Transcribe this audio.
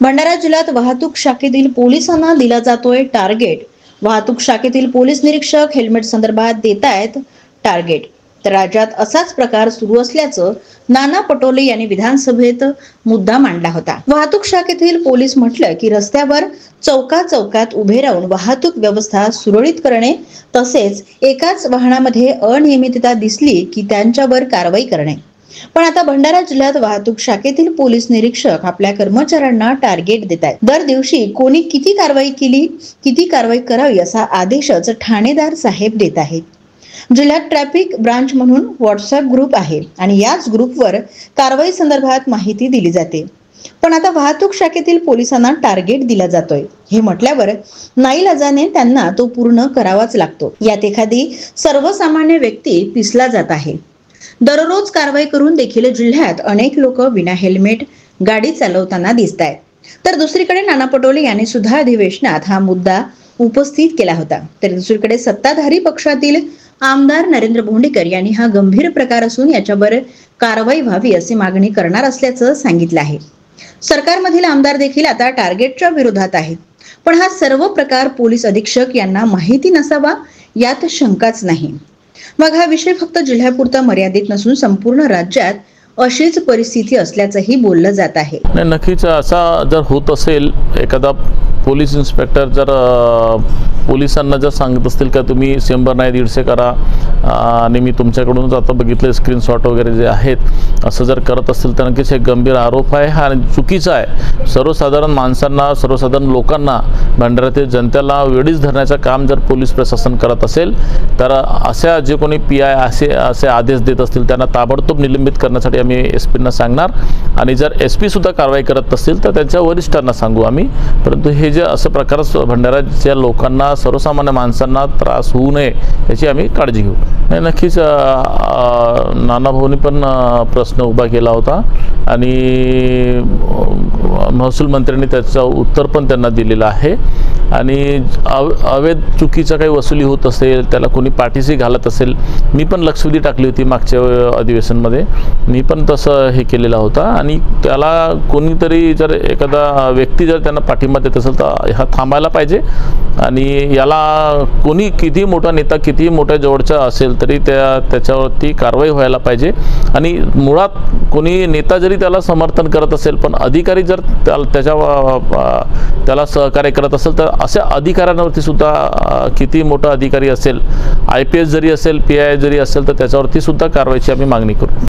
भंडारा जिल्ह्यात वाहतूक शाखेतील पोलिसांना दिला जातोय टार्गेट। वाहतूक शाखेतील पोलीस निरीक्षक हेल्मेट संदर्भात देत आहेत टार्गेट। तर राज्यात असाच प्रकार सुरू असल्याचं नाना पटोले यांनी विधानसभेत मुद्दा मांडला होता। वाहतूक शाखेतील पोलीस म्हटलं की रस्त्यावर चौकात उभे राहून वाहतूक व्यवस्था सुरळीत करणे, तसेच एकाच वाहनामध्ये अनियमितता दिसली की त्यांच्यावर कारवाई करणे। पण आता भंडारा जिल्ह्यात वाहतूक शाखेतील पोलीस निरीक्षक आपल्या कर्मचाऱ्यांना टार्गेट देत आहेत। दर दिवशी कोणी किती कारवाई केली, किती कारवाई करावी असा आदेशच ठाणेदार साहेब देत आहेत। जिल्ह्यात ट्रॅफिक ब्रांच म्हणून व्हॉट्सअप ग्रुप आहे आणि याच ग्रुपवर कारवाई संदर्भात माहिती दिली जाते। पण आता वाहतूक शाखेतील पोलिसांना टार्गेट दिला जातोय। हे म्हटल्यावर नाईलाजाने त्यांना तो पूर्ण करावाच लागतो। यात एखादी सर्वसामान्य व्यक्ती पिसला जात आहे। दररोज कारवाई करून देखील जिल्ह्यात अनेक लोक विना हेल्मेट गाडी चालवताना दिसत आहेत। तर दुसरीकडे नाना पटोले यांनी सुद्धा अधिवेशनात हा मुद्दा उपस्थित केला होता। तर दुसरीकडे सत्ताधारी पक्षातील आमदार नरेंद्र भोंडेकर यांनी हा गंभीर प्रकार असून याच्यावर कारवाई व्हावी अशी मागणी करणार असल्याचं सांगितलं आहे। सरकारमधील आमदार देखील आता टार्गेटच्या विरोधात आहेत। पण हा सर्व प्रकार पोलीस अधीक्षक यांना माहिती नसावा यात शंकाच नाही। मग हा विषय फक्त जिल्ह्यापुरता मर्यादित नसून संपूर्ण राज्यात अशीच परिस्थिती असल्याचंही बोललं जात आहे। नक्कीच असा जर होत असेल, एखादा पोलीस इन्स्पेक्टर जर पोलिसांना जर सांगत असतील का तुम्ही 100 नाही 150 करा आणि मी तुमच्याकडूनच आता बघितले स्क्रीनशॉट वगैरे जे आहेत, असं जर करत असतील तर नक्कीच एक गंभीर आरोप आहे हा आणि चुकीचा आहे। सर्वसाधारण माणसांना, सर्वसाधारण लोकांना, भंडाऱ्यातील जनतेला वेळीच धरण्याचं काम जर पोलीस प्रशासन करत असेल तर अशा जे कोणी PI असे आदेश देत असतील त्यांना ताबडतोब निलंबित करण्यासाठी आम्ही SP ना सांगणार आणि जर SP सुद्धा कारवाई करत असतील तर त्यांच्या वरिष्ठांना सांगू आम्ही। परंतु हे जे असं प्रकार भंडाऱ्याच्या लोकांना, सर्वसामान्य माणसांना त्रास होऊ नये याची आम्ही काळजी घेऊ। नक्कीच नाना भाऊंनी पण प्रश्न उभा केला होता आणि महसूल मंत्र्यांनी त्याचं उत्तर पण त्यांना दिलेलं आहे। आणि अवैध चुकीचं काही वसुली होत असेल, त्याला कोणी पाठीशी घालत असेल, मी पण लक्षवेधी टाकली होती मागच्या अधिवेशनमध्ये, मी पण तसं हे केलेला होता आणि त्याला कोणीतरी जर एखादा व्यक्ती जर त्यांना पाठिंबा देत असेल तर हा थांबायला पाहिजे आणि याला कोणी किती मोठा नेता, किती मोठ्या जवळचा असेल तरी त्याच्यावरती कारवाई व्हायला पाहिजे। आणि मुळात कोणी नेता जरी त्याला समर्थन करत असेल पण अधिकारी जर त्याला सहकार्य करत असेल तर अशा अधिकाऱ्यांवरती सुद्धा, किती मोठा अधिकारी असेल, IPS जरी असेल, PI जरी असेल तर त्याच्यावरती सुद्धा कारवाईची आम्ही मागणी करू।